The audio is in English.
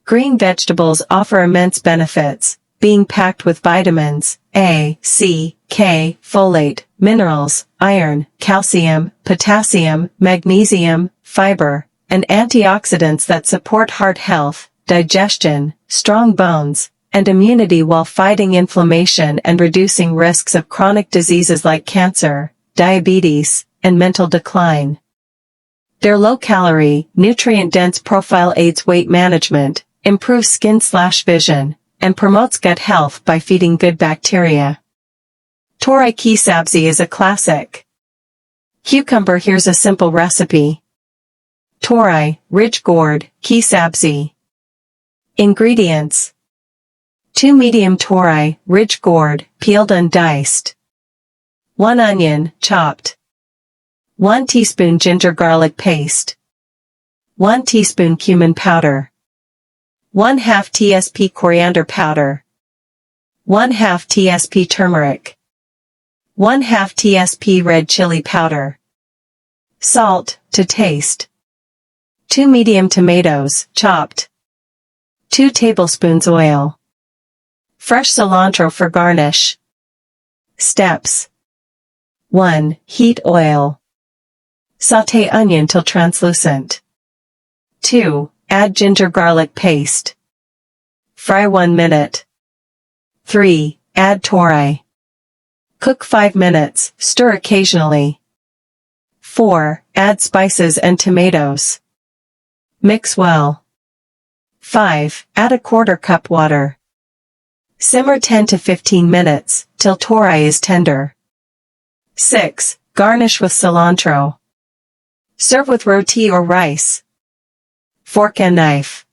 Green vegetables offer immense benefits, being packed with vitamins A, C, K, folate, minerals, iron, calcium, potassium, magnesium, fiber, and antioxidants that support heart health, digestion, strong bones, and immunity while fighting inflammation and reducing risks of chronic diseases like cancer, diabetes, and mental decline. Their low-calorie, nutrient-dense profile aids weight management, improves skin/vision, and promotes gut health by feeding good bacteria. Turai ki sabzi is a classic. Cucumber. Here's a simple recipe. Turai, rich gourd, ki sabzi. Ingredients: 2 medium turai, rich gourd, peeled and diced. 1 onion, chopped. 1 teaspoon ginger garlic paste. 1 teaspoon cumin powder. 1/2 tsp coriander powder. 1/2 tsp turmeric. 1/2 tsp red chili powder. Salt, to taste. 2 medium tomatoes, chopped. 2 tablespoons oil. Fresh cilantro for garnish. Steps: 1. Heat oil. Sauté onion till translucent. 2. Add ginger garlic paste. Fry 1 minute. 3. Add turai. Cook 5 minutes, stir occasionally. 4. Add spices and tomatoes. Mix well. 5. Add a 1/4 cup water. Simmer 10 to 15 minutes, till turai is tender. 6. Garnish with cilantro. Serve with roti or rice. Fork and knife.